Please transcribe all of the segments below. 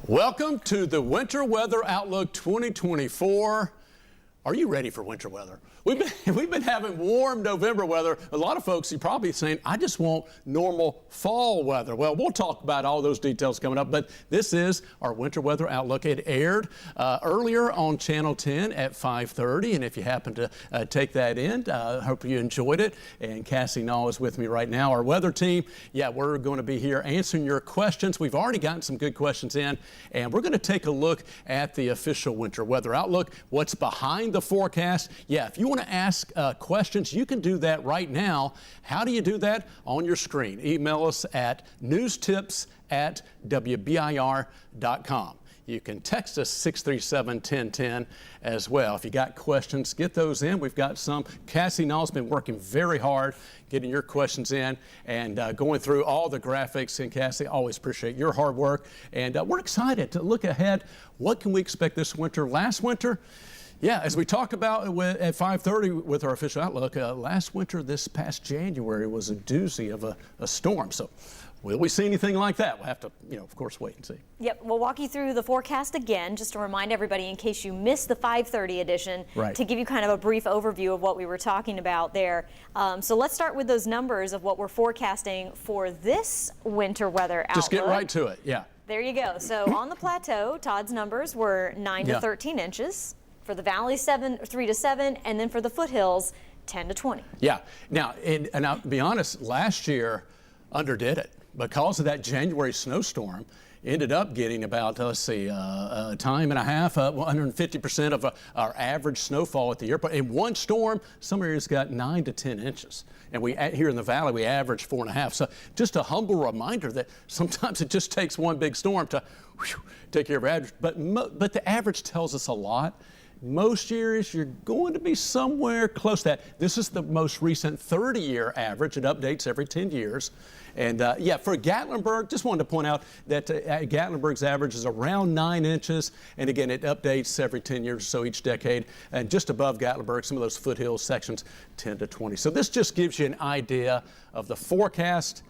Welcome to the Weather Outlook 2024. Are you ready for winter weather? We've been having warm November weather. A lot of folks, you're probably saying, I just want normal fall weather. Well, we'll talk about all those details coming up, but this is our winter weather outlook. It aired earlier on Channel 10 at 5:30, and if you happen to take that in, I hope you enjoyed it. And Cassie Nall is with me right now, our weather team. Yeah, we're going to be here answering your questions. We've already gotten some good questions in, and we're going to take a look at the official winter weather outlook, what's behind the forecast. Yeah, if you want to ask questions, you can do that right now. How do you do that? On your screen. Email us at newstips@wbir.com. You can text us 637-1010 as well. If you got questions, get those in. We've got some. Cassie Nall's been working very hard getting your questions in and going through all the graphics. And Cassie, always appreciate your hard work. And we're excited to look ahead. What can we expect this winter? Last winter, yeah, as we talk about at 5:30 with our official outlook, last winter, this past January, was a doozy of a storm. So will we see anything like that? We'll have to, of course, wait and see. Yep, we'll walk you through the forecast again, just to remind everybody in case you missed the 5:30 edition, right, to give you kind of a brief overview of what we were talking about there. So let's start with those numbers of what we're forecasting for this winter weather outlook. Just get right to it, yeah. There you go. So on the plateau, Todd's numbers were 9 to 13 inches. For the valley, 3 to 7, and then for the foothills, 10 to 20. Yeah. Now, and I'll be honest, last year underdid it because of that January snowstorm. Ended up getting about, a time and a half, 150% of our average snowfall at the airport. In one storm, some areas got 9 to 10 inches. And we here in the valley, we average 4.5. So just a humble reminder that sometimes it just takes one big storm to take care of average. But the average tells us a lot. Most years, you're going to be somewhere close to that. This is the most recent 30-year average. It updates every 10 years. And yeah, for Gatlinburg, just wanted to point out that Gatlinburg's average is around 9 inches. And again, it updates every 10 years or so each decade. And just above Gatlinburg, some of those foothills sections, 10 to 20. So this just gives you an idea of the forecast,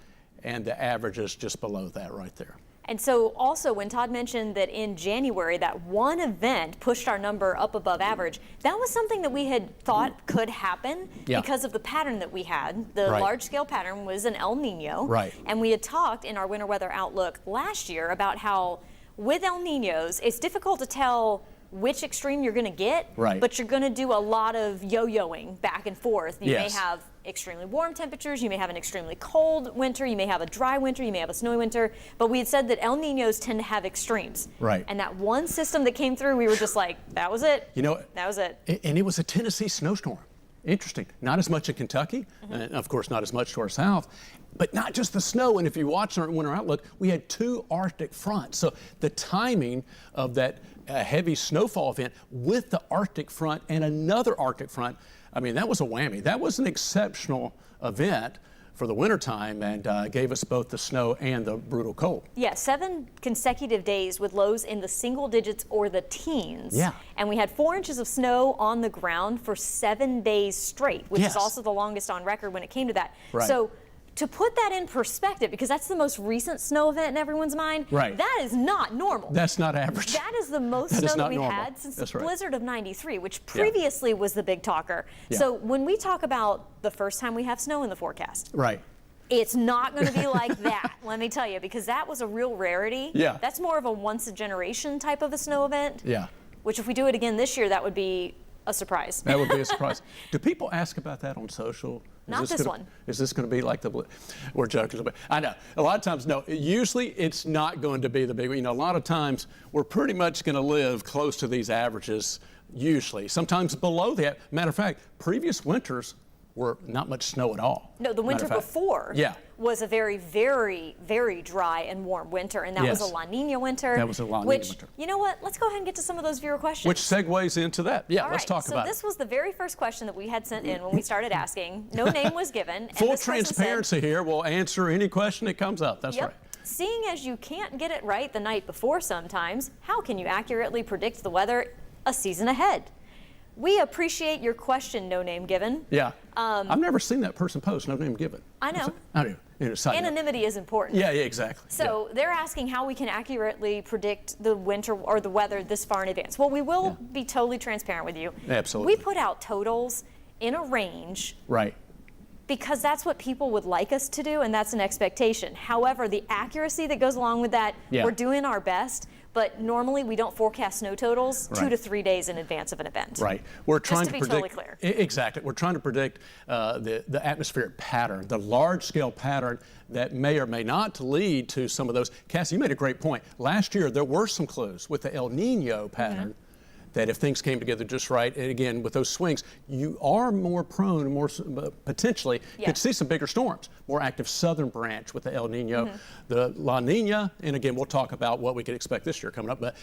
and the average is just below that right there. And so also when Todd mentioned that in January that one event pushed our number up above average, that was something that we had thought could happen because of the pattern that we had. The large scale pattern was an El Nino. Right. And we had talked in our winter weather outlook last year about how with El Ninos, it's difficult to tell which extreme you're going to get, but you're going to do a lot of yo-yoing back and forth. You may have extremely warm temperatures, you may have an extremely cold winter, you may have a dry winter, you may have a snowy winter, but we had said that El Ninos tend to have extremes. Right. And that one system that came through, we were just like, that was it. That was it. And it was a Tennessee snowstorm. Interesting. Not as much in Kentucky, and of course not as much to our south, but not just the snow. And if you watch our winter outlook, we had 2 Arctic fronts. So the timing of that heavy snowfall event with the Arctic front and another Arctic front, I mean, that was a whammy. That was an exceptional event for the wintertime, and gave us both the snow and the brutal cold. Yeah, 7 consecutive days with lows in the single digits or the teens. Yeah. And we had 4 inches of snow on the ground for 7 days straight, which is also the longest on record when it came to that. Right. So to put that in perspective, because that's the most recent snow event in everyone's mind, that is not normal. That's not average. That is the most snow that we've had since the blizzard of '93, which previously was the big talker. So when we talk about the first time we have snow in the forecast, it's not going to be like that, let me tell you, because that was a real rarity. Yeah. That's more of a once-a-generation type of a snow event. Yeah. Which if we do it again this year, that would be a surprise. That would be a surprise. Do people ask about that on social? Not this one. Is this going to be like we're joking, but I know a lot of times, no, usually it's not going to be the big, a lot of times we're pretty much going to live close to these averages, usually, sometimes below that. Matter of fact, previous winters were not much snow at all. No, the winter before was a very, very, very dry and warm winter, and that was a La Nina winter. That was a La Nina winter. You know what? Let's go ahead and get to some of those viewer questions. Which segues into that. Yeah, let's talk about it. So this was the very first question that we had sent in when we started asking. No name was given. And Full transparency here. We'll answer any question that comes up. That's right. Seeing as you can't get it right the night before sometimes, how can you accurately predict the weather a season ahead? We appreciate your question, No Name Given. Yeah. I've never seen that person post, No Name Given. I know. I do. Anonymity is important. Yeah, exactly. So they're asking how we can accurately predict the winter or the weather this far in advance. Well, we will be totally transparent with you. Absolutely. We put out totals in a range. Right. Because that's what people would like us to do, and that's an expectation. However, the accuracy that goes along with that, we're doing our best, but normally we don't forecast snow totals 2 to 3 days in advance of an event. Right. We're trying to be predict, totally clear. Exactly. We're trying to predict the atmospheric pattern, the large-scale pattern that may or may not lead to some of those. Cassie, you made a great point. Last year, there were some clues with the El Nino pattern. That if things came together just right, and again, with those swings, you are more prone, more potentially, could see some bigger storms, more active southern branch with the El Nino. The La Nina, and again, we'll talk about what we could expect this year coming up, but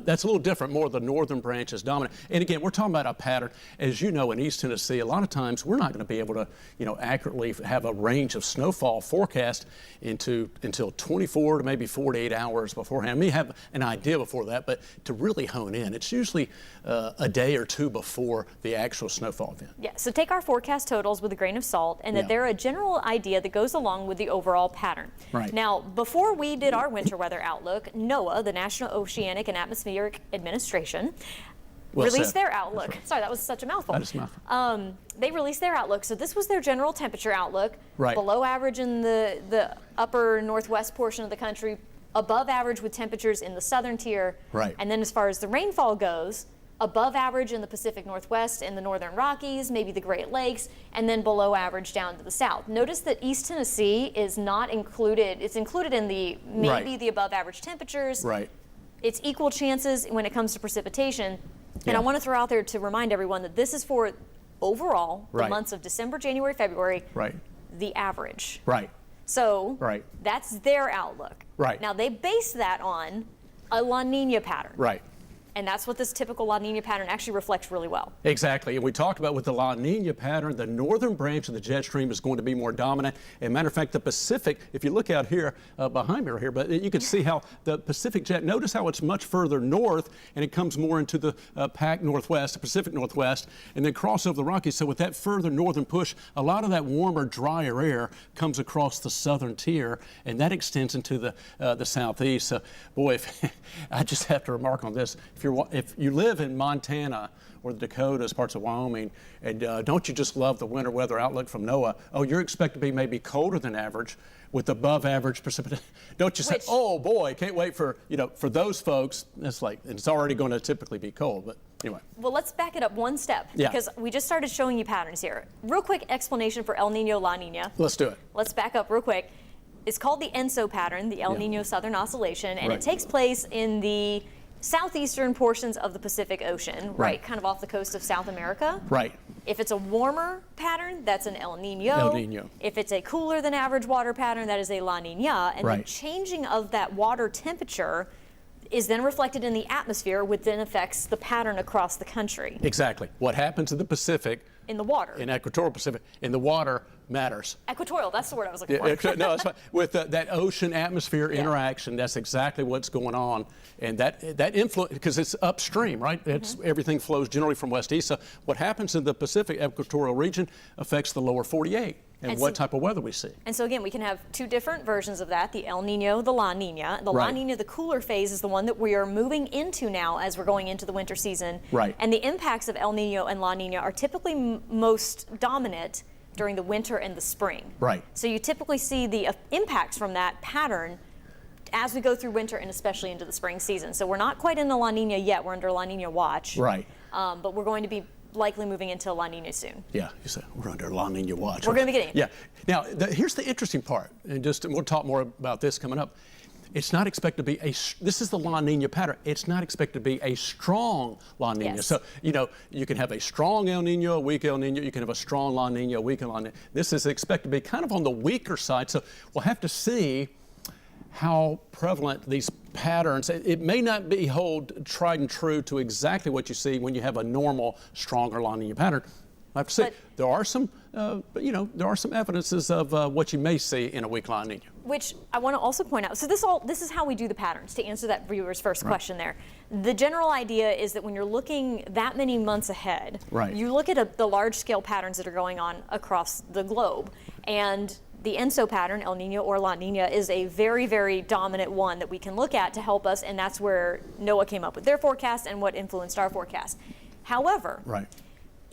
that's a little different, more the northern branch is dominant. And again, we're talking about a pattern. As you know, in East Tennessee, a lot of times we're not going to be able to, accurately have a range of snowfall forecast until 24 to maybe 48 hours beforehand. We have an idea before that, but to really hone in, it's usually a day or two before the actual snowfall event. Yeah, so take our forecast totals with a grain of salt, and that they're a general idea that goes along with the overall pattern. Right. Now, before we did our winter weather outlook, NOAA, the National Oceanic and Atmospheric Administration, released their outlook. Sorry, that was such a mouthful. That is a mouthful. They released their outlook. So this was their general temperature outlook. Right. Below average in the upper northwest portion of the country, above average with temperatures in the southern tier. Right. And then as far as the rainfall goes, above average in the Pacific Northwest and the Northern Rockies, maybe the Great Lakes, and then below average down to the south. Notice that East Tennessee is not included. It's included in the maybe the above average temperatures. Right. It's equal chances when it comes to precipitation. And I want to throw out there to remind everyone that this is for overall the months of December, January, February, the average. Right. So that's their outlook. Right. Now they base that on a La Nina pattern. Right. And that's what this typical La Nina pattern actually reflects really well. Exactly. And we talked about with the La Nina pattern, the northern branch of the jet stream is going to be more dominant. As a matter of fact, the Pacific, if you look out here behind me right here, but you can see how the Pacific jet, notice how it's much further north and it comes more into the Pac Northwest, the Pacific Northwest, and then cross over the Rockies. So with that further northern push, a lot of that warmer, drier air comes across the southern tier, and that extends into the southeast. So, boy, I just have to remark on this. If you live in Montana or the Dakotas, parts of Wyoming, and don't you just love the winter weather outlook from NOAA? Oh, you're expected to be maybe colder than average with above average precipitation. Don't you say, oh boy, can't wait for those folks. It's already going to typically be cold, but anyway. Well, let's back it up one step because we just started showing you patterns here. Real quick explanation for El Nino, La Nina. Let's do it. Let's back up real quick. It's called the ENSO pattern, the El Nino Southern Oscillation, and it takes place in the southeastern portions of the Pacific Ocean, kind of off the coast of South America. Right. If it's a warmer pattern, that's an El Nino. El Nino. If it's a cooler than average water pattern, that is a La Nina. And the changing of that water temperature is then reflected in the atmosphere, which then affects the pattern across the country. Exactly. What happens in the Pacific, in the water, in equatorial Pacific, in the water matters. Equatorial, that's the word I was looking for. No, that's fine. With that ocean atmosphere interaction, that's exactly what's going on. And that influence, because it's upstream, right? It's everything flows generally from west to east. So what happens in the Pacific equatorial region affects the lower 48 and what type of weather we see. And so again, we can have two different versions of that, the El Nino, the La Nina. The La Nina, the cooler phase, is the one that we are moving into now as we're going into the winter season. Right. And the impacts of El Nino and La Nina are typically most dominant during the winter and the spring. Right. So you typically see the impacts from that pattern as we go through winter and especially into the spring season. So we're not quite in a La Nina yet. We're under La Nina watch. Right. But we're going to be likely moving into La Nina soon. Yeah, you said we're under La Nina watch. We're going to be getting it. Yeah. Now, here's the interesting part, and we'll talk more about this coming up. It's not expected to be this is the La Nina pattern. It's not expected to be a strong La Nina. Yes. So, you can have a strong El Nino, a weak El Nino. You can have a strong La Nina, a weak La Nina. This is expected to be kind of on the weaker side. So we'll have to see how prevalent these patterns. It may not hold tried and true to exactly what you see when you have a normal, stronger La Nina pattern. I have to say, But there are some, there are some evidences of what you may see in a weak La Nina. which I want to also point out. So this is how we do the patterns, to answer that viewer's first question there. The general idea is that when you're looking that many months ahead, you look at the large scale patterns that are going on across the globe. And the ENSO pattern, El Nino or La Nina, is a very, very dominant one that we can look at to help us, and that's where NOAA came up with their forecast and what influenced our forecast. However,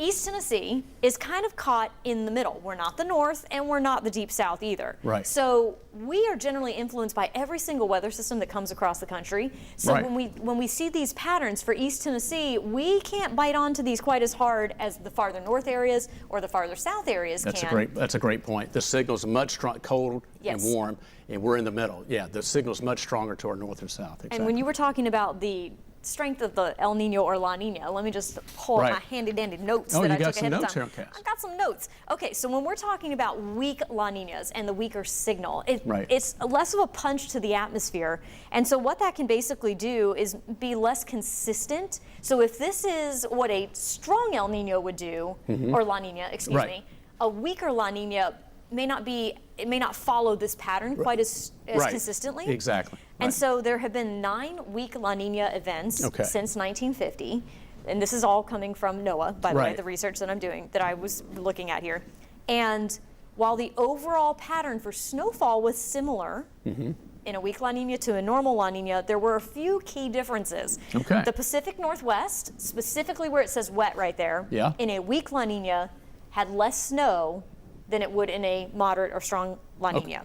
East Tennessee is kind of caught in the middle. We're not the north and we're not the deep south either. So we are generally influenced by every single weather system that comes across the country. So when we see these patterns for East Tennessee, we can't bite onto these quite as hard as the farther north areas or the farther south areas can. That's a great point. The signal's much cold and warm, and we're in the middle. Yeah, the signal's much stronger to our north and south. And when you were talking about the strength of the El Nino or La Nina, let me just pull up my handy-dandy notes that I took ahead of time. I've got some notes. Okay, so when we're talking about weak La Ninas and the weaker signal, it's less of a punch to the atmosphere. And so what that can basically do is be less consistent. So if this is what a strong El Nino would do, or La Nina, excuse me, a weaker La Nina may not follow this pattern quite as consistently. Exactly. And so there have been 9 weak La Nina events since 1950. And this is all coming from NOAA, by the way, the research that I'm doing, that I was looking at here. And while the overall pattern for snowfall was similar in a weak La Nina to a normal La Nina, there were a few key differences. The Pacific Northwest, specifically where it says wet right there, in a weak La Nina had less snow than it would in a moderate or strong La Nina.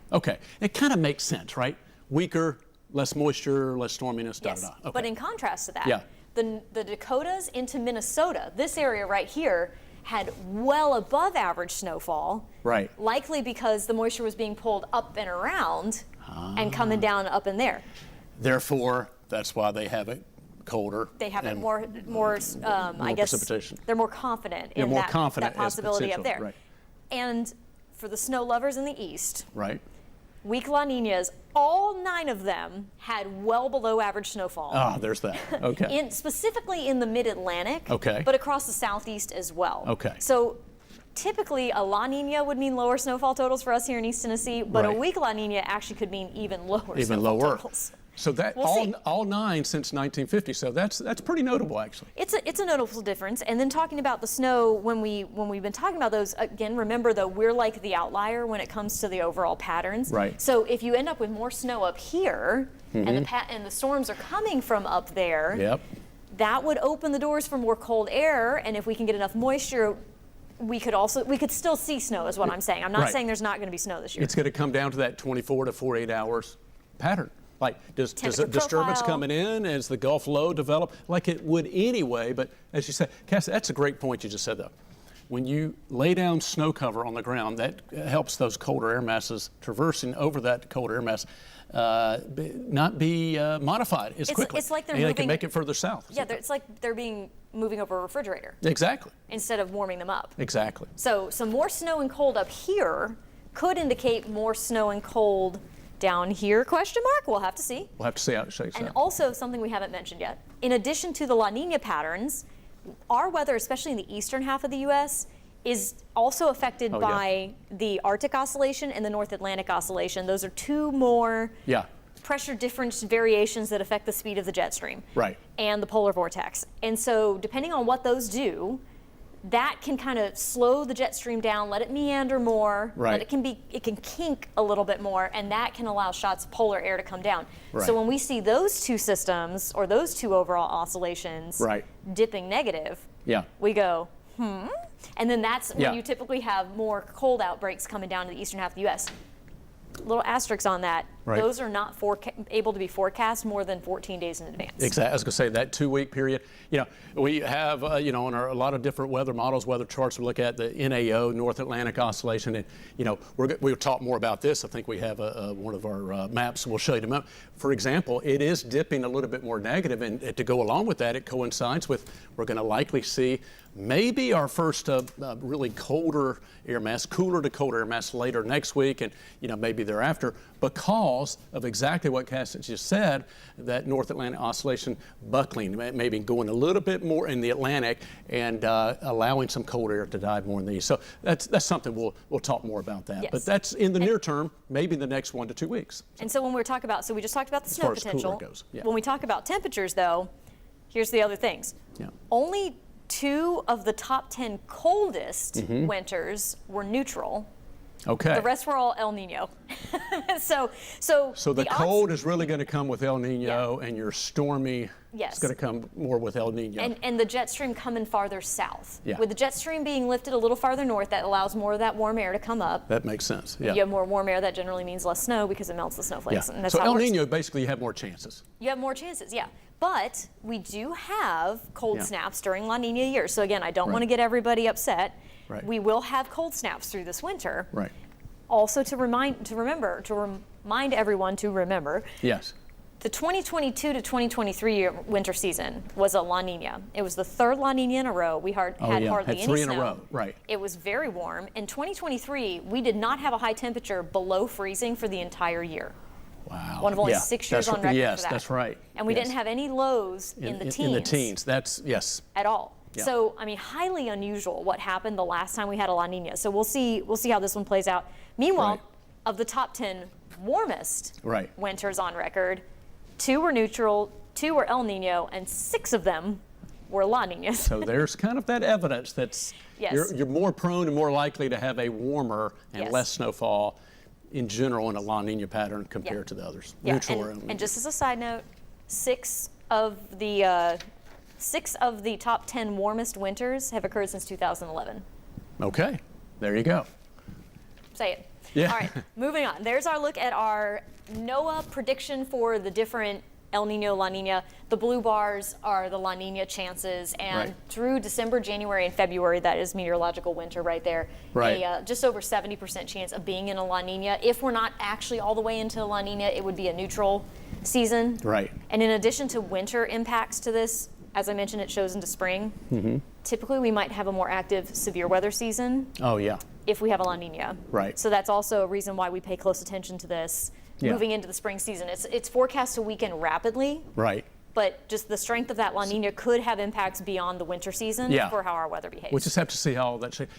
It kind of makes sense, right? Weaker, less moisture, less storminess, But in contrast to that, the Dakotas into Minnesota, this area right here, had well above average snowfall, likely because the moisture was being pulled up and around and coming down up in there. Therefore, that's why they have it colder. They have it more I guess, precipitation. They're more confident in that possibility up there. And for the snow lovers in the east, weak La Ninas, all 9 of them had well below average snowfall. There's that. Specifically in the mid-Atlantic, but across the southeast as well. So typically a La Nina would mean lower snowfall totals for us here in East Tennessee, but a weak La Nina actually could mean even lower snowfall totals. So that all 9 since 1950. So that's pretty notable, actually. It's a notable difference. And then talking about the snow, when we've been talking about those again, remember though, we're like the outlier when it comes to the overall patterns. So if you end up with more snow up here, and the storms are coming from up there, that would open the doors for more cold air. And if we can get enough moisture, we could still see snow, is what I'm saying. I'm not saying there's not going to be snow this year. It's going to come down to that 24 to 48 hours pattern. Like, does a disturbance coming in as the Gulf low develop, like it would anyway? But as you said, Cassie, that's a great point you just said, though. When you lay down snow cover on the ground, that helps those colder air masses traversing over that colder air mass not be modified as quickly. It's like they can make it further south. It's like they're moving over a refrigerator. Instead of warming them up. So some more snow and cold up here could indicate more snow and cold down here, question mark? We'll have to see. We'll have to see how it shakes out. And also something we haven't mentioned yet. In addition to the La Nina patterns, our weather, especially in the eastern half of the U.S., is also affected by the Arctic Oscillation and the North Atlantic Oscillation. Those are 2 more pressure difference variations that affect the speed of the jet stream and the polar vortex. And so depending on what those do, that can kind of slow the jet stream down, let it meander more, it can kink a little bit more, and that can allow shots of polar air to come down. So when we see those 2 systems, or those 2 overall oscillations dipping negative, we go, and then that's when you typically have more cold outbreaks coming down to the eastern half of the U.S. Little asterisks on that. Those are not able to be forecast more than 14 days in advance. Exactly. I was going to say that 2-week period. We have, in a lot of different weather models, weather charts, we look at the NAO, North Atlantic Oscillation, and, we'll talk more about this. I think we have one of our maps we'll show you them. For example, it is dipping a little bit more negative, and to go along with that, it coincides with we're going to likely see maybe our first really colder air mass, cooler to colder air mass later next week, and, maybe thereafter. because of exactly what Cass just said, that North Atlantic Oscillation buckling, maybe going a little bit more in the Atlantic and allowing some cold air to dive more in the east. So that's something we'll talk more about that. Yes. But that's in the near term, maybe the next 1 to 2 weeks. And so when we're talking about, so we just talked about the snow potential. Goes. Yeah. When we talk about temperatures, though, here's the other things. Yeah. Only 2 of the top 10 coldest winters were neutral. Okay. The rest were all El Nino. so the cold is really going to come with El Nino, and your stormy Yes. is going to come more with El Nino. And the jet stream coming farther south. Yeah. With the jet stream being lifted a little farther north, that allows more of that warm air to come up. That makes sense. Yeah. You have more warm air, that generally means less snow because it melts the snowflakes. Yeah. And that's So how it El works. Nino, basically, you have more chances. You have more chances, yeah. But we do have cold Yeah. snaps during La Nina years. So again, I don't Right. want to get everybody upset. Right. We will have cold snaps through this winter. Right. Also to remind everyone to remember, Yes. the 2022 to 2023 winter season was a La Nina. It was the 3rd La Nina in a row. We had hardly had any 3 snow. in a row. Right. It was very warm. In 2023, we did not have a high temperature below freezing for the entire year. Wow. One of only Yeah. 6 years That's on record yes, for that. that's right. And we Yes. didn't have any lows in the teens. In the teens. That's, yes. At all. Yeah. So, I mean, highly unusual what happened the last time we had a La Nina. So we'll see how this one plays out. Meanwhile, Right. of the top 10 warmest Right. winters on record, 2 were neutral, 2 were El Nino, and 6 of them were La Ninas. So there's kind of that evidence that's Yes. you're more prone and more likely to have a warmer and Yes. less snowfall in general in a La Nina pattern compared to the others. Yeah, Neutral or El Nino. and just as a side note, 6 of the top 10 warmest winters have occurred since 2011. Okay. There you go. Say it. Yeah. All right, moving on. There's our look at our NOAA prediction for the different El Nino, La Nina. The blue bars are the La Nina chances, and Right. through December, January, and February, that is meteorological winter right there. Right. Just over 70% chance of being in a La Nina. If we're not actually all the way into a La Nina, it would be a neutral season. Right. And in addition to winter impacts to this, as I mentioned, it shows into spring. Typically, we might have a more active severe weather season Oh, yeah. if we have a La Nina. Right. So that's also a reason why we pay close attention to this Yeah. moving into the spring season. It's forecast to weaken rapidly, Right. but just the strength of that La Nina could have impacts beyond the winter season Yeah. for how our weather behaves. We just have to see how all that shapes.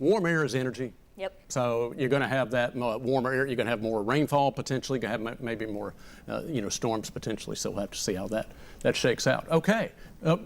Warm air is energy. Yep. So you're going to have that warmer air. You're going to have more rainfall potentially. You're going to have maybe more, storms potentially. So we'll have to see how that shakes out. Okay.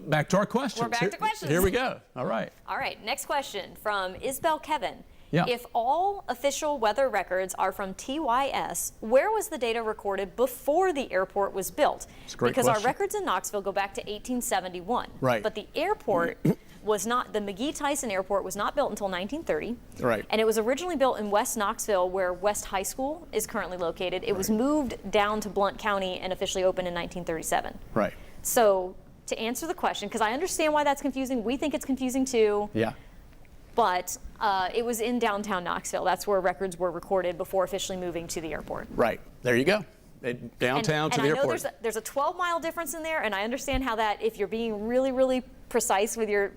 Back to our questions. We're back to questions. Here we go. All right. All right, next question from Isbel Kevin. Yeah. If all official weather records are from TYS, where was the data recorded before the airport was built? It's a great Because question. our records in Knoxville go back to 1871. Right. But the airport was not, the McGee-Tyson Airport was not built until 1930. Right. And it was originally built in West Knoxville, where West High School is currently located. It was moved down to Blount County and officially opened in 1937. Right. So to answer the question, because I understand why that's confusing, we think it's confusing too. Yeah. But it was in downtown Knoxville. That's where records were recorded before officially moving to the airport. Right. There you go. Downtown to the and I know airport. there's a 12-mile difference in there, and I understand how that, if you're being really, really precise with your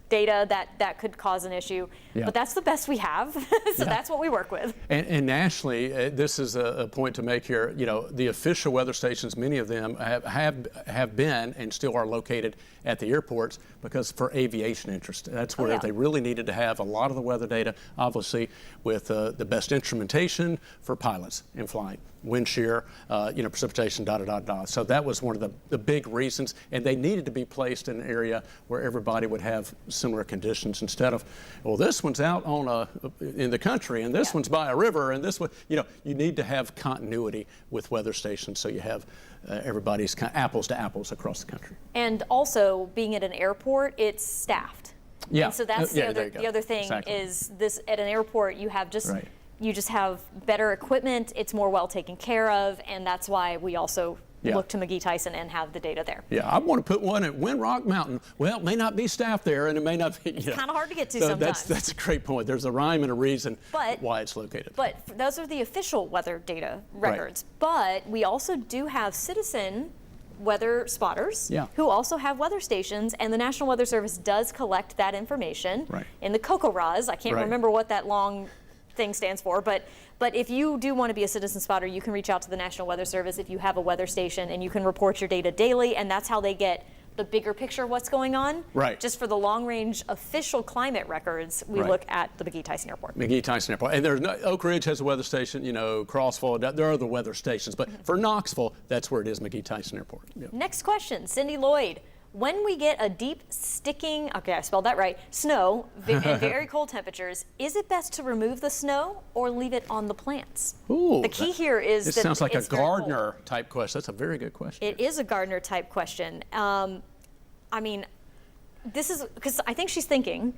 data, that could cause an issue. Yeah. But that's the best we have, so that's what we work with. And nationally, this is a point to make here. The official weather stations, many of them have been and still are located at the airports because for aviation interest. That's where they really needed to have a lot of the weather data, obviously, with the best instrumentation for pilots in flying, wind shear, precipitation, So that was one of the big reasons, and they needed to be placed in an area where everybody would have similar conditions instead of, well, this one's out in the country, and this one's by a river, and this one, you need to have continuity with weather stations so you have everybody's kind of apples to apples across the country. And also, being at an airport, it's staffed. Yeah. And so that's Yeah, the other thing exactly. is this, at an airport, you have just Right. you just have better equipment, it's more well taken care of, and that's why we also look to McGee-Tyson and have the data there. Yeah, I want to put one at Windrock Mountain. Well, it may not be staffed there, and it may not be. It's kind of hard to get to so sometimes. That's a great point. There's a rhyme and a reason why it's located. But those are the official weather data records. But we also do have citizen weather spotters who also have weather stations, and the National Weather Service does collect that information in the COCORAs. I can't remember what that long thing stands for. But if you do want to be a citizen spotter, you can reach out to the National Weather Service if you have a weather station, and you can report your data daily, and that's how they get the bigger picture of what's going on. Right. Just for the long-range official climate records, we look at the McGee-Tyson Airport. McGee-Tyson Airport. And there's Oak Ridge has a weather station, Crossfall, there are other weather stations. But for Knoxville, that's where it is, McGee-Tyson Airport. Yep. Next question, Cindy Lloyd. When we get a deep, sticking, okay, I spelled that right, snow and very cold temperatures, is it best to remove the snow or leave it on the plants? Ooh, the key here is that that sounds like a it's very cold. gardener type question. That's a very good question. It is a gardener type question. I mean, this is because I think she's thinking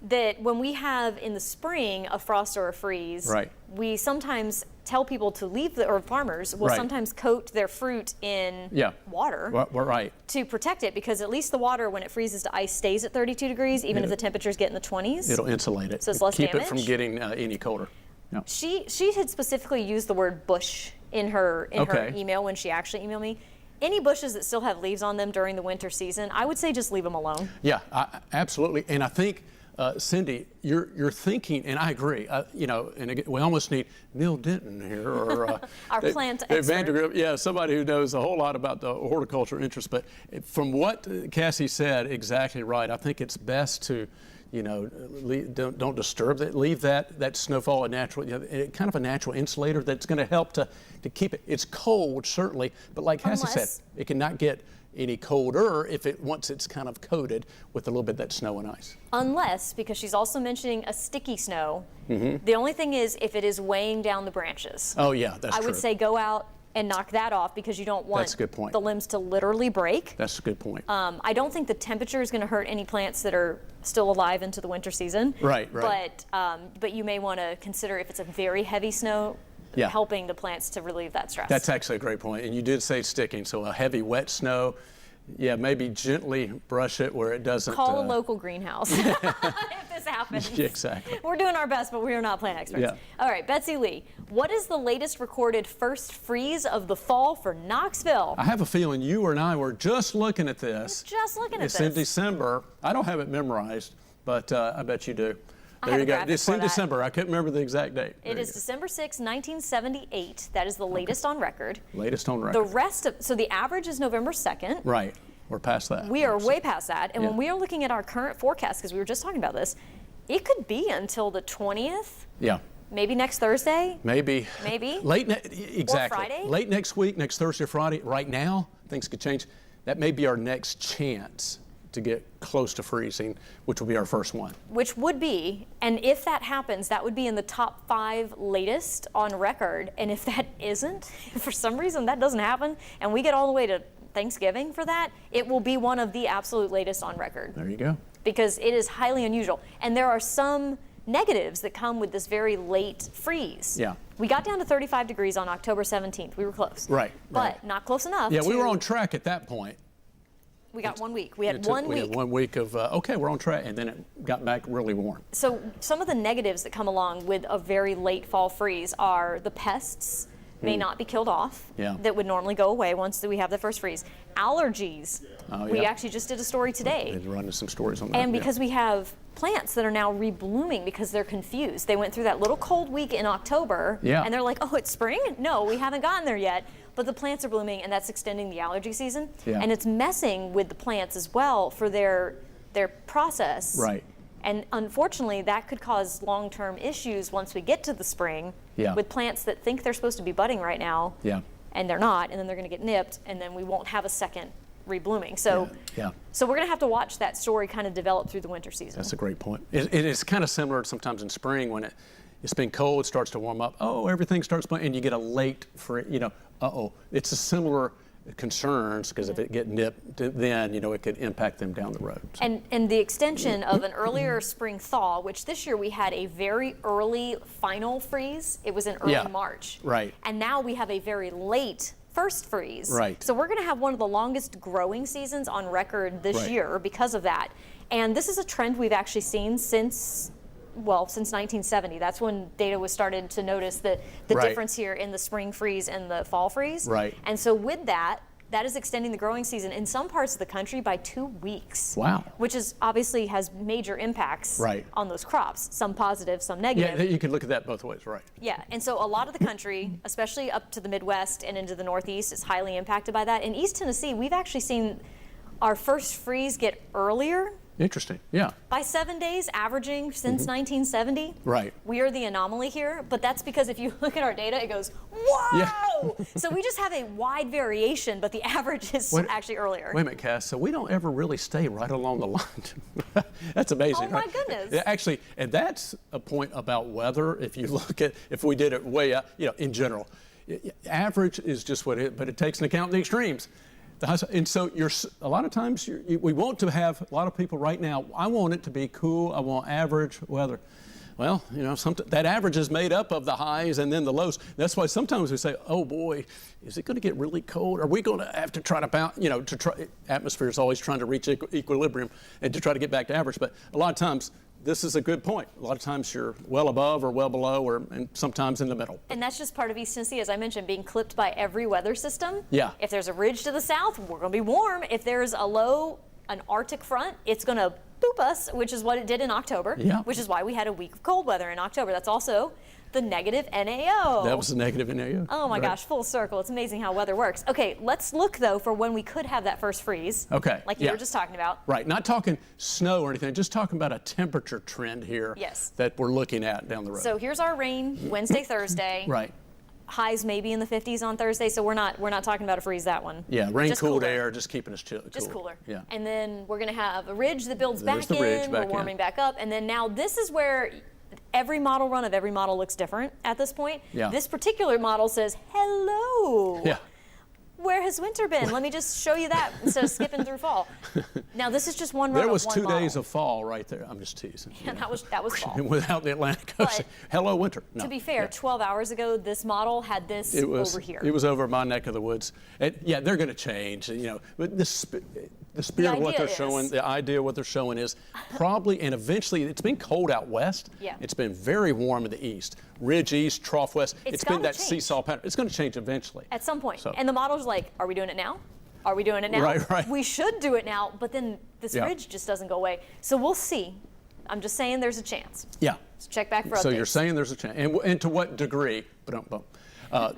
that when we have in the spring a frost or a freeze, we sometimes tell people to leave, or farmers will sometimes coat their fruit in water to protect it, because at least the water, when it freezes to ice, stays at 32 degrees, even if the temperatures get in the 20s. It'll insulate it. So it's less Keep damage. it from getting any colder. Yeah. She had specifically used the word bush in her email when she actually emailed me. Any bushes that still have leaves on them during the winter season, I would say just leave them alone. Yeah, absolutely. And I think, Cindy, you're thinking, and I agree, and again, we almost need Neil Denton here, or our plant expert. Somebody who knows a whole lot about the horticulture interest. But from what Cassie said, exactly right. I think it's best to, don't disturb it. Leave that snowfall a natural, kind of a natural insulator that's going to help to keep it. It's cold, certainly, but like Cassie said, it cannot get any colder once it's kind of coated with a little bit of that snow and ice. Unless, because she's also mentioning a sticky snow, the only thing is if it is weighing down the branches. Oh yeah, that's true. I would say go out and knock that off, because you don't want the limbs to literally break. That's a good point. I don't think the temperature is going to hurt any plants that are still alive into the winter season. Right. But you may want to consider, if it's a very heavy snow, helping the plants to relieve that stress. That's actually a great point. And you did say sticking, so a heavy wet snow, maybe gently brush it where it doesn't. Call a local greenhouse if this happens. Yeah, exactly. We're doing our best, but we are not plant experts. Yeah. All right, Betsy Lee, what is the latest recorded first freeze of the fall for Knoxville? I have a feeling you and I were just looking at this. It's in December. I don't have it memorized, but I bet you do. There you go. It's in December. I couldn't remember the exact date. It is December 6, 1978. That is the latest on record. Latest on record. The rest of, so the average is November 2nd. Right. We're past that. We are way past that. And when we are looking at our current forecast, because we were just talking about this, it could be until the 20th. Yeah. Maybe next Thursday. Maybe. Exactly. Or Friday. Late next week, next Thursday or Friday. Right now, things could change. That may be our next chance to get close to freezing, which will be our first one. Which would be, and if that happens, that would be in the top 5 latest on record. And if that isn't, if for some reason that doesn't happen, and we get all the way to Thanksgiving for that, it will be one of the absolute latest on record. There you go. Because it is highly unusual. And there are some negatives that come with this very late freeze. Yeah. We got down to 35 degrees on October 17th. We were close. Right. But not close enough. Yeah, we were on track at that point. We got 1 week. We had 1 week. We had 1 week of, okay, we're on track, and then it got back really warm. So some of the negatives that come along with a very late fall freeze are the pests may not be killed off that would normally go away once we have the first freeze. Allergies. We actually just did a story today. Been running some stories on that. And because we have plants that are now reblooming because they're confused. They went through that little cold week in October, and they're like, oh, it's spring? No, we haven't gotten there yet. But the plants are blooming, and that's extending the allergy season. And it's messing with the plants as well for their process. Right. And unfortunately, that could cause long-term issues once we get to the spring with plants that think they're supposed to be budding right now, and they're not, and then they're going to get nipped, and then we won't have a second reblooming. So, so we're going to have to watch that story kind of develop through the winter season. That's a great point. It is kind of similar sometimes in spring when it's been cold, it starts to warm up. Oh, everything starts, and you get a late, it's a similar concerns, because if it get nipped, then it could impact them down the road. So. And the extension of an earlier spring thaw, which this year we had a very early final freeze. It was in early March. Right. And now we have a very late first freeze. Right. So we're going to have one of the longest growing seasons on record this year because of that. And this is a trend we've actually seen since 1970. That's when data was started to notice the difference here in the spring freeze and the fall freeze. Right. And so with that that is extending the growing season in some parts of the country by 2 weeks. Wow. Which is obviously has major impacts on those crops, some positive, some negative. Yeah, you can look at that both ways, right. Yeah, and so a lot of the country, especially up to the Midwest and into the Northeast, is highly impacted by that. In East Tennessee, we've actually seen our first freeze get earlier. Interesting, yeah. By 7 days, averaging since 1970. Right. We are the anomaly here, but that's because if you look at our data, it goes, whoa! Yeah. So we just have a wide variation, but the average is actually earlier. Wait a minute, Cass, so we don't ever really stay right along the line. That's amazing, Oh my right? goodness. Yeah, actually, and that's a point about weather. If you look at, if we did it way up, in general, average is just what it is, but it takes into account the extremes. And so a lot of times we want to have a lot of people right now, I want it to be cool, I want average weather. Well, that average is made up of the highs and then the lows. That's why sometimes we say, oh boy, is it going to get really cold? Are we going to have to try to bounce, atmosphere is always trying to reach equilibrium and to try to get back to average. But a lot of times, this is a good point. A lot of times you're well above or well below and sometimes in the middle. And that's just part of East Tennessee, as I mentioned, being clipped by every weather system. Yeah. If there's a ridge to the south, we're going to be warm. If there's an Arctic front, it's going to boop us, which is what it did in October, which is why we had a week of cold weather in October. That's also the negative NAO. That was the negative NAO. Oh my gosh, full circle. It's amazing how weather works. Okay, let's look though for when we could have that first freeze. Okay. Like you were just talking about. Right, not talking snow or anything, just talking about a temperature trend here that we're looking at down the road. So here's our rain Wednesday, Thursday. Right. Highs maybe in the 50s on Thursday, so we're not talking about a freeze that one. Yeah, rain, cooled air, just keeping us chill. Just cooler. Yeah. And then we're going to have a ridge that builds back the ridge in. Back we're warming back up, and then now this is where every model run of every model looks different at this point. Yeah. This particular model says, hello. Yeah. Where has winter been? Let me just show you that instead of skipping through fall. Now this is just one run There was of one 2 model. days of fall right there. I'm just teasing. Yeah, that was fall. Without the Atlantic Coast. Hello, winter. No. To be fair, 12 hours ago, this model had this over here. It was over my neck of the woods. And yeah, they're going to change. But the spirit of what they're showing, the idea of what they're showing is probably, and eventually, it's been cold out west. Yeah. It's been very warm in the east. Ridge east, trough west. It's been that change. seesaw pattern. It's going to change eventually. At some point. So. And the model's like, are we doing it now? Are we doing it now? Right. We should do it now, but then this ridge just doesn't go away. So we'll see. I'm just saying there's a chance. Yeah. So check back for updates. So you're saying there's a chance. And to what degree,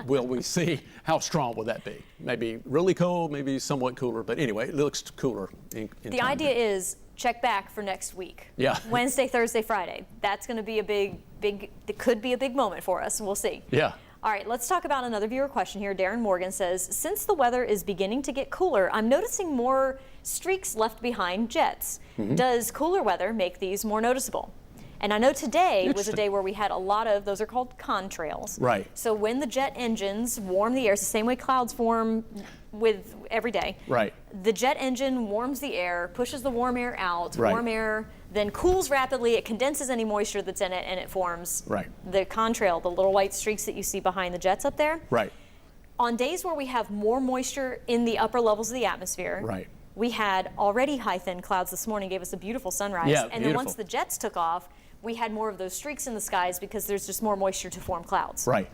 will we see? How strong will that be? Maybe really cold, maybe somewhat cooler. But anyway, it looks cooler in The idea is check back for next week. Yeah. Wednesday, Thursday, Friday. That's going to be a big, it could be a big moment for us. We'll see. Yeah. All right, let's talk about another viewer question here. Darren Morgan says, since the weather is beginning to get cooler, I'm noticing more streaks left behind jets. Does cooler weather make these more noticeable? And I know today was a day where we had a lot of, those are called contrails. Right. So when the jet engines warm the air, it's the same way clouds form with every day. Right. The jet engine warms the air, pushes the warm air out, Right. warm air then cools rapidly, it condenses any moisture that's in it, and it forms the contrail, the little white streaks that you see behind the jets up there. Right. On days where we have more moisture in the upper levels of the atmosphere, Right. we had already high thin clouds this morning, gave us a beautiful sunrise. Yeah, and beautiful. then once the jets took off, we had more of those streaks in the skies because there's just more moisture to form clouds. Right.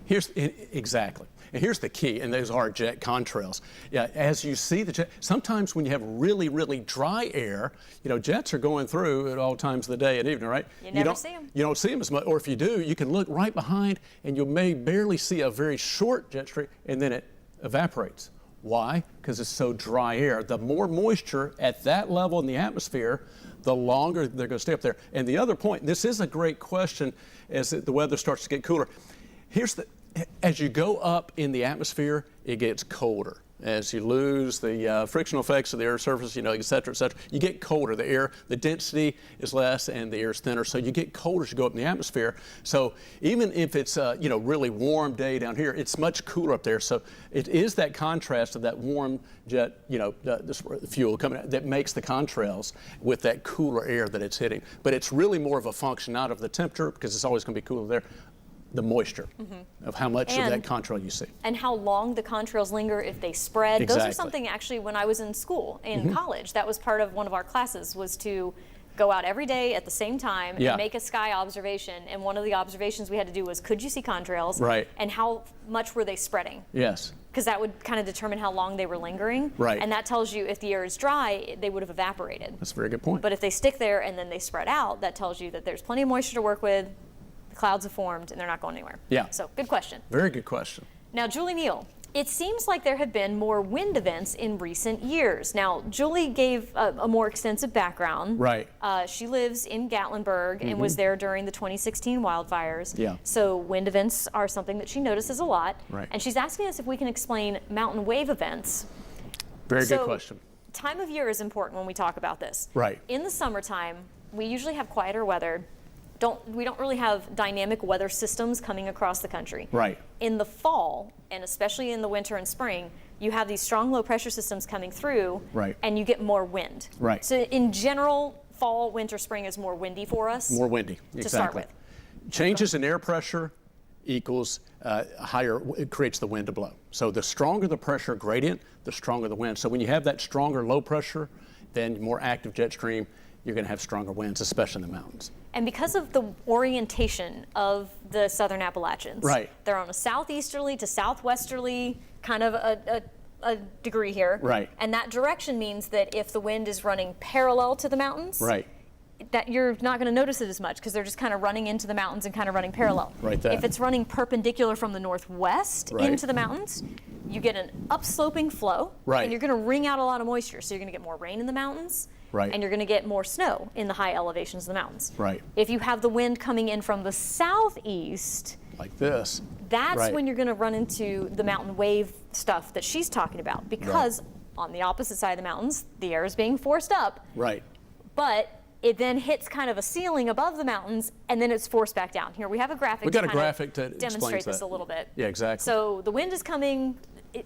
Exactly. And here's the key, and those are jet contrails. Yeah, as you see the jet, sometimes when you have really, really dry air, jets are going through at all times of the day and evening, right? You never see them. You don't see them as much, or if you do, you can look right behind and you may barely see a very short jet streak, and then it evaporates. Why? Because it's so dry air. The more moisture at that level in the atmosphere, the longer they're going to stay up there. And the other point, this is a great question as the weather starts to get cooler. As you go up in the atmosphere, it gets colder. As you lose the frictional effects of the Earth's surface, et cetera, you get colder. The density is less and the air is thinner, so you get colder as you go up in the atmosphere. So even if it's a really warm day down here, it's much cooler up there. So it is that contrast of that warm jet, this fuel coming out that makes the contrails with that cooler air that it's hitting. But it's really more of a function not of the temperature, because it's always going to be cooler there, the moisture of how much of that contrail you see. And how long the contrails linger if they spread. Exactly. Those are something actually when I was in school, in college, that was part of one of our classes, was to go out every day at the same time and make a sky observation. And one of the observations we had to do was, could you see contrails? Right. And how much were they spreading? Yes. because that would kind of determine how long they were lingering. Right. And that tells you if the air is dry, they would have evaporated. That's a very good point. But if they stick there and then they spread out, that tells you that there's plenty of moisture to work with, the clouds have formed, and they're not going anywhere. Yeah. So good question. Very good question. Now, Julie Neal, it seems like there have been more wind events in recent years. Now, Julie gave a more extensive background. Right. She lives in Gatlinburg and was there during the 2016 wildfires. Yeah. So wind events are something that she notices a lot. Right. And she's asking us if we can explain mountain wave events. Very good question. Time of year is important when we talk about this. Right. In the summertime, we usually have quieter weather. We don't really have dynamic weather systems coming across the country. Right. In the fall, and especially in the winter and spring, you have these strong low pressure systems coming through, right, and you get more wind. Right. So in general, fall, winter, spring is more windy for us. More windy, exactly. To start with. Changes in air pressure equals higher, it creates the wind to blow. So the stronger the pressure gradient, the stronger the wind. So when you have that stronger low pressure, then more active jet stream, you're going to have stronger winds, especially in the mountains. And because of the orientation of the southern Appalachians, right, they're on a southeasterly to southwesterly kind of a degree here. Right. And that direction means that if the wind is running parallel to the mountains, right, that you're not going to notice it as much because they're just kind of running into the mountains and kind of running parallel. Right there. If it's running perpendicular from the northwest right, into the mountains, you get an upsloping flow, right, and you're going to wring out a lot of moisture. So you're going to get more rain in the mountains, right, and you're going to get more snow in the high elevations of the mountains. Right. If you have the wind coming in from the southeast, like this, that's right, when you're going to run into the mountain wave stuff that she's talking about, because right, on the opposite side of the mountains, the air is being forced up. Right. But it then hits kind of a ceiling above the mountains, and then it's forced back down. Here we have a graphic. We got a kind graphic of to demonstrate this that. a little bit. Yeah, exactly. So the wind is coming.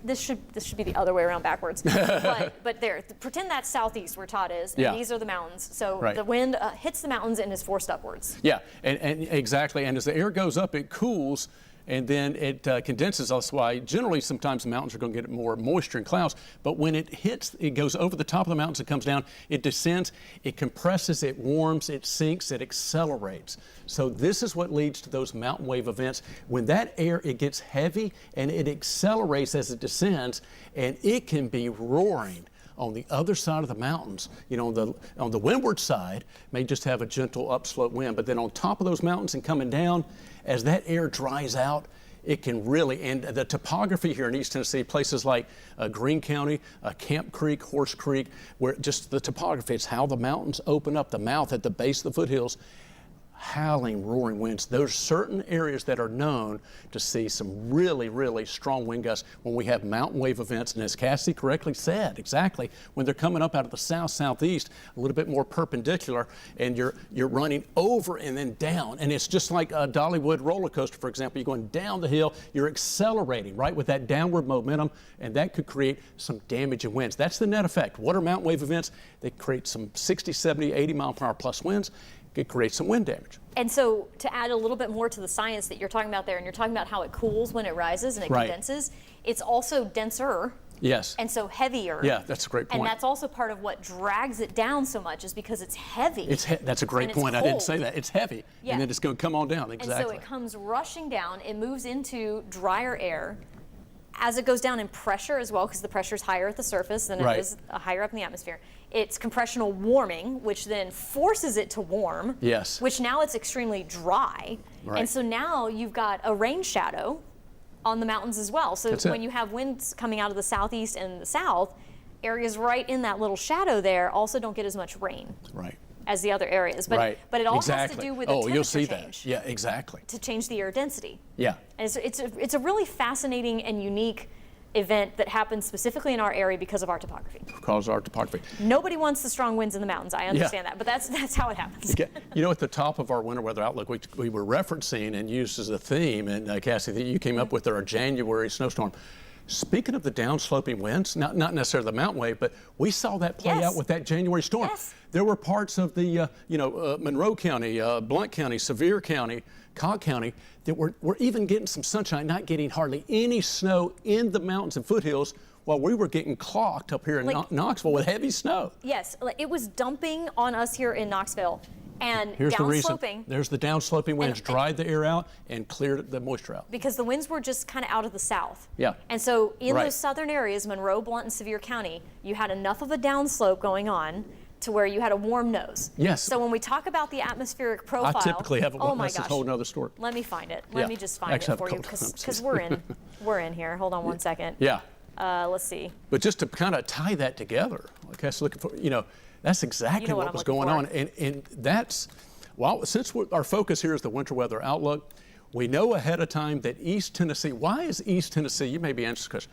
This should be the other way around backwards. but there, pretend that's southeast where Todd is, and yeah, these are the mountains. So right, the wind hits the mountains and is forced upwards. Yeah, and exactly. And as the air goes up, it cools, and then it condenses. That's why generally sometimes the mountains are going to get more moisture and clouds. But when it hits, it goes over the top of the mountains, it comes down, it descends, it compresses, it warms, it sinks, it accelerates. So this is what leads to those mountain wave events. When that air, it gets heavy and it accelerates as it descends, and it can be roaring. On the other side of the mountains, you know, on the windward side, may just have a gentle upslope wind, but then on top of those mountains and coming down, as that air dries out, it can really, and the topography here in East Tennessee, places like Greene County, Camp Creek, Horse Creek, where just the topography, it's how the mountains open up the mouth at the base of the foothills, howling, roaring winds. There's certain areas that are known to see some really, really strong wind gusts when we have mountain wave events. And as Cassie correctly said, exactly, when they're coming up out of the south, southeast, a little bit more perpendicular, and you're running over and then down. And it's just like a Dollywood roller coaster, for example. You're going down the hill, you're accelerating, right, with that downward momentum, and that could create some damaging winds. That's the net effect. What are mountain wave events? They create some 60, 70, 80 mile per hour plus winds. It creates some wind damage. And so to add a little bit more to the science that you're talking about there, and you're talking about how it cools when it rises and it right, condenses, it's also denser. Yes. And so heavier. Yeah, that's a great point. And that's also part of what drags it down so much, is because it's heavy. That's a great point. I didn't say that. It's heavy, yeah, and then it's going to come on down. Exactly. And so it comes rushing down. It moves into drier air. As it goes down in pressure as well, because the pressure is higher at the surface than right, it is higher up in the atmosphere, it's compressional warming, which then forces it to warm, yes, which now it's extremely dry. Right. And so now you've got a rain shadow on the mountains as well. So when you have winds coming out of the southeast and the south, areas right in that little shadow there also don't get as much rain. Right. As the other areas, but right, but it all exactly, has to do with the temperature you'll see change. That. Yeah, exactly. To change the air density. Yeah. And it's a really fascinating and unique event that happens specifically in our area because of our topography. Because of our topography. Nobody wants the strong winds in the mountains. I understand that, but that's how it happens. You know, at the top of our winter weather outlook, we were referencing and used as a theme, and Cassie, that you came up with our January snowstorm. Speaking of the downsloping winds, not necessarily the mountain wave, but we saw that play out with that January storm. Yes. There were parts of the, Monroe County, Blount County, Sevier County, Cobb County, that were even getting some sunshine, not getting hardly any snow in the mountains and foothills, while we were getting clocked up here in Knoxville with heavy snow. Yes, it was dumping on us here in Knoxville And here's the reason. downsloping. There's the downsloping winds dried the air out and cleared the moisture out. Because the winds were just kind of out of the south. Yeah. And so in those southern areas, Monroe, Blount, and Sevier County, you had enough of a downslope going on to where you had a warm nose. Yes. So when we talk about the atmospheric profile, I typically have oh my that's gosh, a whole nother story. Let me find it. Let me just find it for you because we're in here. Hold on one second. Yeah. Let's see. But just to kind of tie that together, okay, so looking for, that's exactly what was going on. And that's, since our focus here is the winter weather outlook, we know ahead of time that East Tennessee, why is East Tennessee, you may be answering this question,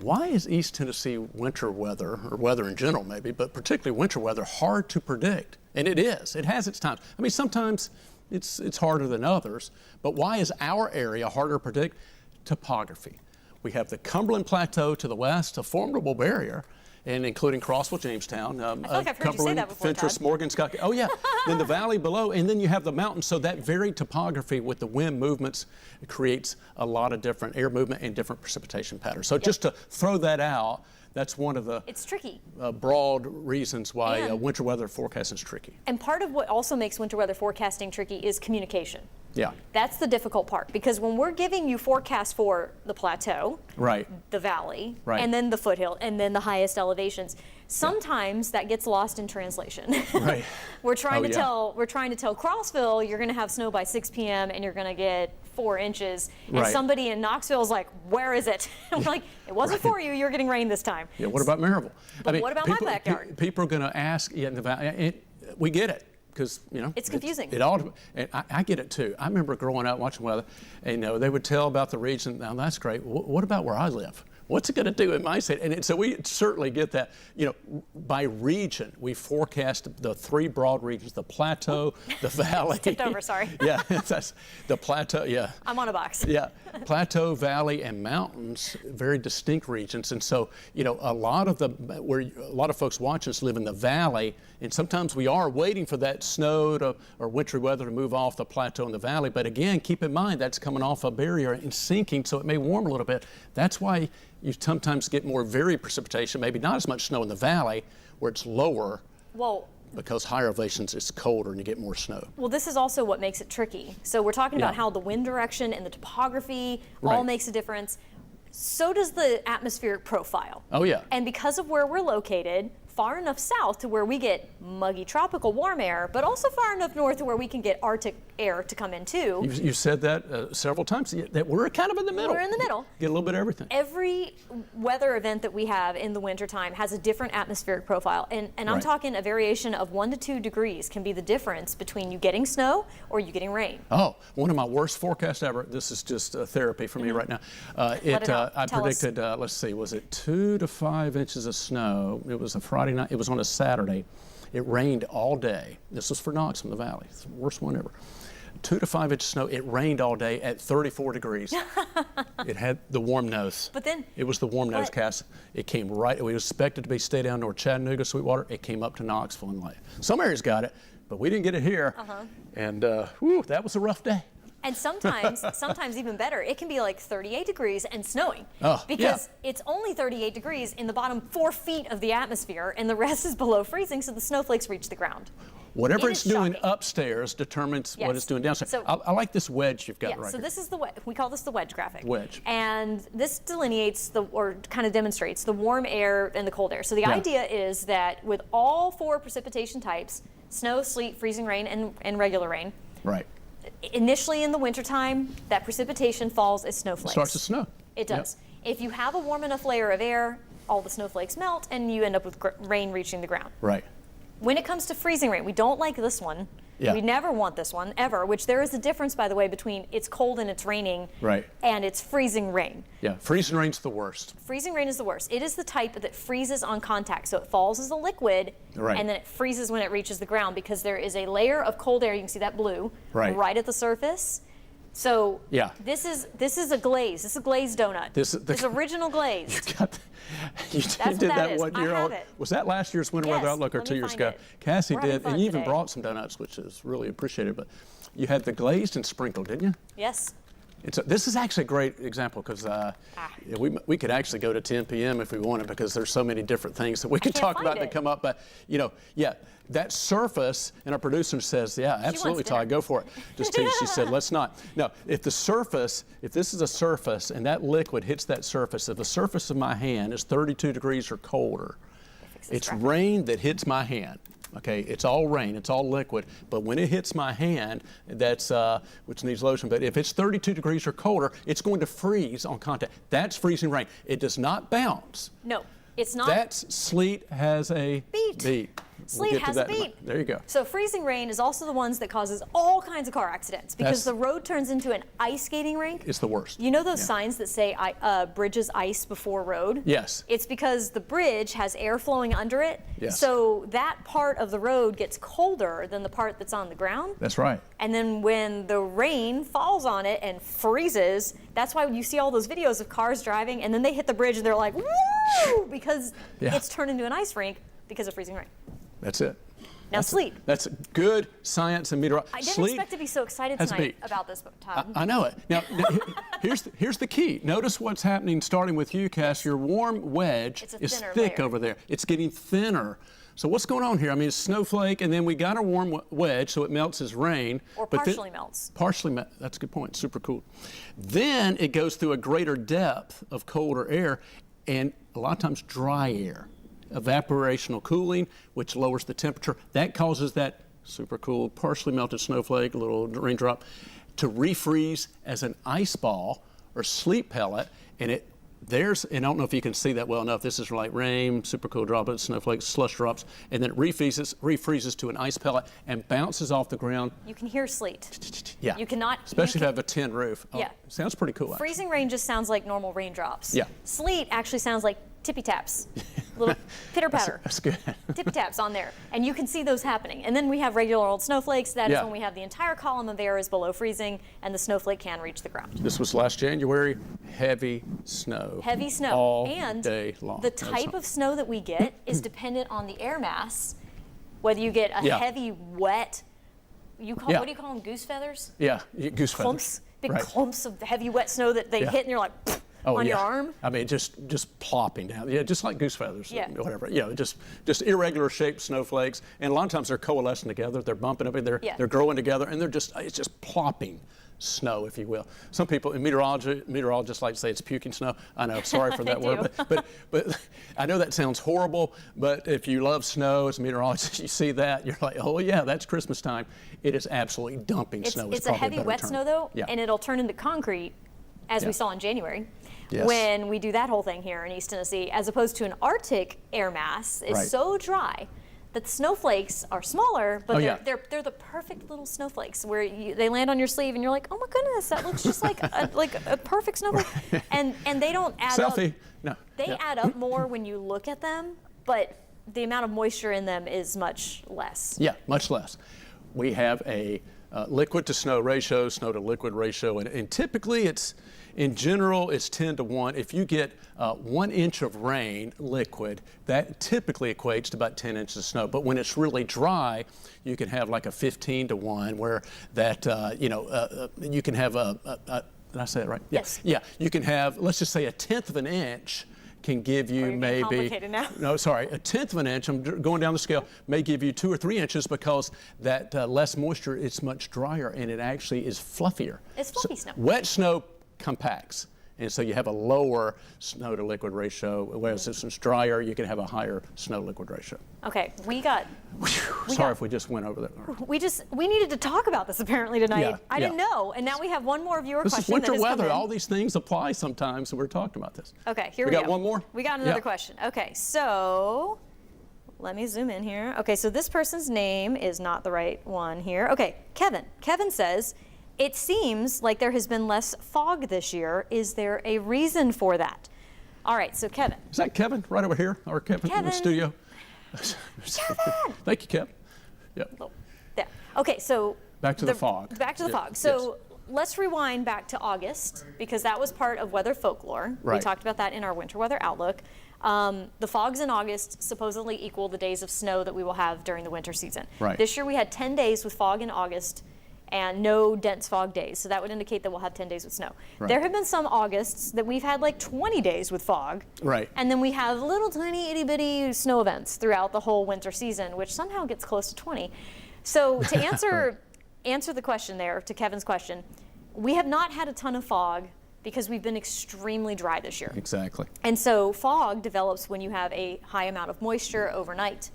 why is East Tennessee winter weather, or weather in general maybe, but particularly winter weather, hard to predict? And it is. It has its times. I mean, sometimes it's harder than others, but why is our area harder to predict? Topography. We have the Cumberland Plateau to the west, a formidable barrier, and including Crossville, Jamestown, I feel like I've heard you say Cumberland, that before, Fentress, Todd. Morgan, Scott. Oh yeah, then the valley below, and then you have the mountains. So that varied topography with the wind movements creates a lot of different air movement and different precipitation patterns. So just to throw that out, that's one of the it's tricky. Broad reasons why winter weather forecasting is tricky. And part of what also makes winter weather forecasting tricky is communication. Yeah. That's the difficult part, because when we're giving you forecasts for the plateau, the valley, and then the foothill, and then the highest elevations, sometimes that gets lost in translation. Right. We're trying to tell Crossville you're going to have snow by 6 p.m. and you're going to get 4 inches, and somebody in Knoxville is like, "Where is it?" And we're like, "It wasn't for you. You're getting rain this time." Yeah. What about Maryville? But what about my backyard? People are going to ask. Yeah, in the valley. We get it. Because it's confusing. And I get it too. I remember growing up watching weather, and they would tell about the region. Now that's great. What about where I live? What's it going to do in my state? And so we certainly get that. By region, we forecast the 3 broad regions: the plateau, the valley. Skipped over. Sorry. Yeah, that's the plateau. Yeah. I'm on a box. Yeah, plateau, valley, and mountains, very distinct regions. And so a lot of folks watch us live in the valley, and sometimes we are waiting for that snow or wintry weather to move off the plateau and the valley. But again, keep in mind that's coming off a barrier and sinking, so it may warm a little bit. That's why you sometimes get more varied precipitation, maybe not as much snow in the valley where it's lower. Well, because higher elevations it's colder and you get more snow. Well, this is also what makes it tricky. So we're talking about how the wind direction and the topography all makes a difference. So does the atmospheric profile. Oh yeah. And because of where we're located, far enough south to where we get muggy tropical warm air, but also far enough north to where we can get Arctic air to come in too. You've said that several times, that we're kind of in the middle. We're in the middle. Get a little bit of everything. Every weather event that we have in the wintertime has a different atmospheric profile. And I'm talking a variation of 1 to 2 degrees can be the difference between you getting snow or you getting rain. Oh, one of my worst forecasts ever. This is just therapy for me right now. I predicted, let's see, was it 2 to 5 inches of snow? It was a Friday night. It was on a Saturday. It rained all day. This was for Knoxville in the valley. It's the worst one ever. 2 to 5 inches of snow. It rained all day at 34 degrees. It had the warm nose. But then it was the warm nose cast. It came right. We expected to be stay down north Chattanooga, Sweetwater. It came up to Knoxville and Lake. Some areas got it, but we didn't get it here. And that was a rough day. And sometimes even better, it can be like 38 degrees and snowing. Because it's only 38 degrees in the bottom 4 feet of the atmosphere, and the rest is below freezing, so the snowflakes reach the ground. Whatever it's doing upstairs determines what it's doing downstairs. So, I like this wedge you've got right so here. this is we call this the wedge graphic. Wedge. And this delineates or kind of demonstrates the warm air and the cold air. So the idea is that with all 4 precipitation types, snow, sleet, freezing rain, and regular rain. Right. Initially in the wintertime, that precipitation falls as snowflakes. It starts to snow. It does. If you have a warm enough layer of air, all the snowflakes melt and you end up with rain reaching the ground. Right. When it comes to freezing rain, we don't like this one. We never want this one, ever, which there is a difference, by the way, between it's cold and it's raining and it's freezing rain. Yeah, freezing rain's the worst. Freezing rain is the worst. It is the type that freezes on contact. So it falls as a liquid and then it freezes when it reaches the ground because there is a layer of cold air, you can see that blue, right at the surface. So this is a glaze. This is a glazed donut. This original glaze. You That's did what that is. one I year have old. it. Was that last year's Winter Weather Outlook or 2 years ago? Cassie did, and you even brought some donuts, which is really appreciated. But you had the glazed and sprinkled, didn't you? Yes. And so this is actually a great example because we could actually go to 10 p.m. if we wanted because there's so many different things that we could talk about that come up. But, you know, yeah, that surface, and our producer says, yeah, absolutely, Todd, go for it. Just tease, she said, let's not. No, if this is a surface and that liquid hits that surface, if the surface of my hand is 32 degrees or colder, it's rain that hits my hand. Okay, it's all rain, it's all liquid, but when it hits my hand, that's which needs lotion, but if it's 32 degrees or colder, it's going to freeze on contact. That's freezing rain. It does not bounce. No, it's not. That's sleet has a beat. Sleet has a beat. There you go. So freezing rain is also the ones that causes all kinds of car accidents because the road turns into an ice skating rink. It's the worst. You know those signs that say bridges ice before road? Yes. It's because the bridge has air flowing under it. Yes. So that part of the road gets colder than the part that's on the ground. That's right. And then when the rain falls on it and freezes, that's why you see all those videos of cars driving and then they hit the bridge and they're like, woo, because it's turned into an ice rink because of freezing rain. That's it. Now sleet. That's good science and meteorology. I didn't expect to be so excited tonight about this, Todd. I know it. Now, here's the key. Notice what's happening starting with you, Cass. Your warm wedge is thick over there. It's getting thinner. So what's going on here? I mean, it's snowflake, and then we got a warm wedge, so it melts as rain. Or partially melts. Partially melts. That's a good point. Super cool. Then it goes through a greater depth of colder air, and a lot of times dry air. Evaporational cooling, which lowers the temperature. That causes that super cool, partially melted snowflake, a little raindrop, to refreeze as an ice ball or sleet pellet. And and I don't know if you can see that well enough. This is like rain, super cool droplets, snowflakes, slush drops, and then it refreezes to an ice pellet and bounces off the ground. You can hear sleet. Yeah. You cannot. Especially if you have a tin roof. Yeah. Sounds pretty cool. Freezing rain just sounds like normal raindrops. Yeah. Sleet actually sounds like tippy taps. Little pitter patter. That's good. Tippy taps on there. And you can see those happening. And then we have regular old snowflakes. That is when we have the entire column of air is below freezing and the snowflake can reach the ground. This was last January. Heavy snow. Heavy snow. All and day long. The type of snow that we get is dependent on the air mass. Whether you get a heavy, wet, what do you call them, goose feathers? Yeah, goose feathers. Clumps, big clumps of heavy, wet snow that they hit and you're like, on your arm? I mean, just plopping down. Yeah, just like goose feathers. Yeah. Whatever. Yeah, just irregular shaped snowflakes. And a lot of times they're coalescing together. They're bumping up and they're growing together, and it's just plopping snow, if you will. Some people in meteorologists like to say it's puking snow. I know, sorry for that word, but I know that sounds horrible, but if you love snow as a meteorologist, you see that, you're like, oh yeah, that's Christmas time. It is absolutely dumping snow. It's a heavy wet snow though, and it'll turn into concrete, as we saw in January. Yes. When we do that whole thing here in East Tennessee, as opposed to an Arctic air mass is so dry that the snowflakes are smaller, but they're the perfect little snowflakes where they land on your sleeve and you're like, oh my goodness, that looks just like a perfect snowflake. And they don't add up. No. They add up more when you look at them, but the amount of moisture in them is much less. Yeah, much less. We have a liquid to snow ratio, snow to liquid ratio, and typically in general, it's 10 to 1. If you get 1 inch of rain, liquid, that typically equates to about 10 inches of snow. But when it's really dry, you can have like a 15 to 1, where that, you can have did I say it right? Yes. Yeah, you can have, let's just say, 1/10 of an inch can give you maybe, complicated now. no, sorry, 1/10 of an inch, I'm going down the scale, may give you 2 or 3 inches because that less moisture, it's much drier, and it actually is fluffier. It's fluffy snow. Wet snow compacts, and so you have a lower snow to liquid ratio, whereas if it's drier, you can have a higher snow liquid ratio. Okay, sorry if we just went over that. We needed to talk about this apparently tonight. Yeah, I didn't know, and now we have one more viewer question. This is winter that has weather. come in. All these things apply sometimes, so we're talking about this. Okay, here we go. We got one more? We got another question. Okay, so let me zoom in here. Okay, so this person's name is not the right one here. Okay, Kevin. Kevin says, it seems like there has been less fog this year. Is there a reason for that? All right, so Kevin. Is that Kevin right over here? Or Kevin in the studio? Kevin! Thank you, Kevin. Yep. Oh, there. Okay, so back to the fog. Back to the fog. So let's rewind back to August, because that was part of weather folklore. Right. We talked about that in our winter weather outlook. The fogs in August supposedly equal the days of snow that we will have during the winter season. Right. This year we had 10 days with fog in August, and no dense fog days. So that would indicate that we'll have 10 days with snow. Right. There have been some Augusts that we've had like 20 days with fog. Right. And then we have little tiny itty bitty snow events throughout the whole winter season, which somehow gets close to 20. So to answer the question there, to Kevin's question, we have not had a ton of fog because we've been extremely dry this year. Exactly. And so fog develops when you have a high amount of moisture overnight.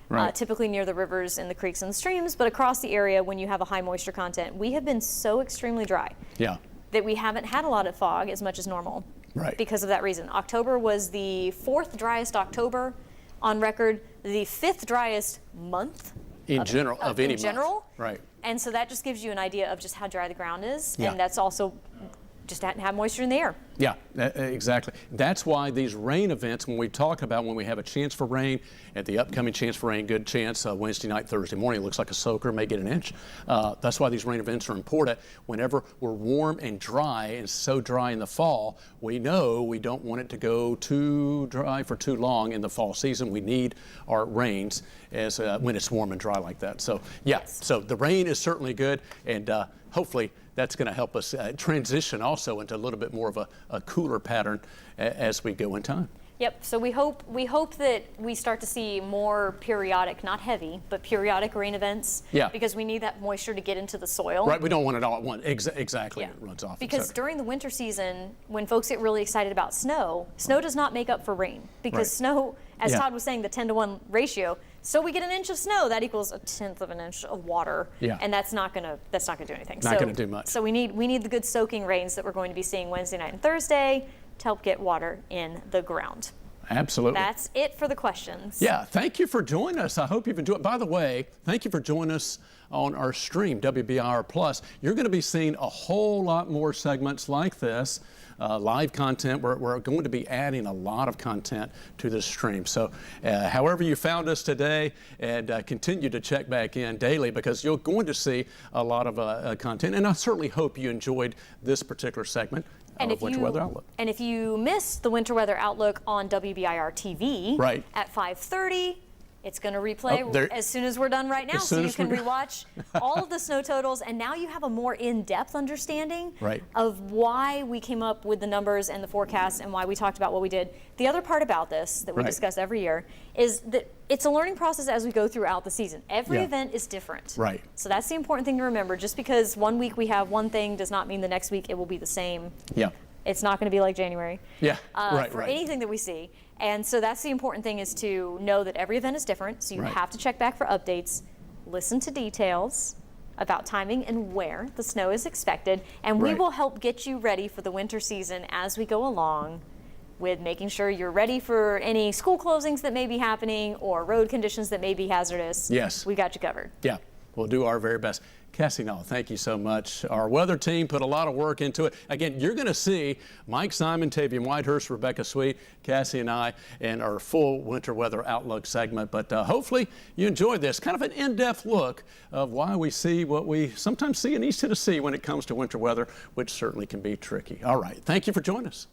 Right. Typically near the rivers and the creeks and the streams, but across the area when you have a high moisture content, we have been so extremely dry that we haven't had a lot of fog as much as normal because of that reason. October was the 4th driest October on record, the 5th driest month in any month. General. Right. And so that just gives you an idea of just how dry the ground is, and that's also just hadn't had moisture in the air. Yeah, exactly. That's why these rain events, when we talk about when we have a chance for rain, at the upcoming chance for rain, good chance Wednesday night, Thursday morning, it looks like a soaker, may get an inch. That's why these rain events are important. Whenever we're warm and dry, and so dry in the fall, we know we don't want it to go too dry for too long in the fall season. We need our rains as when it's warm and dry like that. So so the rain is certainly good, and hopefully that's going to help us transition also into a little bit more of a cooler pattern as we go in time. Yep. So we hope that we start to see more periodic, not heavy, but periodic rain events. Yeah. Because we need that moisture to get into the soil. Right. We don't want it all at once. Exactly. It runs off. Because during the winter season, when folks get really excited about snow, snow does not make up for rain. Because snow, as Todd was saying, the 10-to-1 ratio. So we get an inch of snow, that equals 1/10 of an inch of water. Yeah. And that's not gonna do anything. Not gonna do much. So we need the good soaking rains that we're going to be seeing Wednesday night and Thursday to help get water in the ground. Absolutely. That's it for the questions. Yeah, thank you for joining us. I hope you've enjoyed. By the way, thank you for joining us on our stream, WBIR Plus. You're going to be seeing a whole lot more segments like this, live content. We're going to be adding a lot of content to this stream. So however you found us today, and continue to check back in daily, because you're going to see a lot of content. And I certainly hope you enjoyed this particular segment. Winter Weather Outlook. And if you missed the Winter Weather Outlook on WBIR TV at 5:30, it's going to replay as soon as we're done right now, so you can rewatch all of the snow totals, and now you have a more in-depth understanding of why we came up with the numbers and the forecasts and why we talked about what we did. The other part about this that we discuss every year is that it's a learning process as we go throughout the season. Every event is different. Right. So that's the important thing to remember. Just because one week we have one thing does not mean the next week it will be the same. Yeah. It's not going to be like January. Yeah. For anything that we see. And so that's the important thing, is to know that every event is different. So you have to check back for updates, listen to details about timing and where the snow is expected. And we will help get you ready for the winter season as we go along, with making sure you're ready for any school closings that may be happening or road conditions that may be hazardous. Yes. We got you covered. Yeah. We'll do our very best. Cassie Nall, thank you so much. Our weather team put a lot of work into it. Again, you're going to see Mike Simon, Tavian Whitehurst, Rebecca Sweet, Cassie and I in our full Winter Weather Outlook segment. But hopefully you enjoyed this. Kind of an in-depth look of why we see what we sometimes see in East Tennessee when it comes to winter weather, which certainly can be tricky. All right. Thank you for joining us.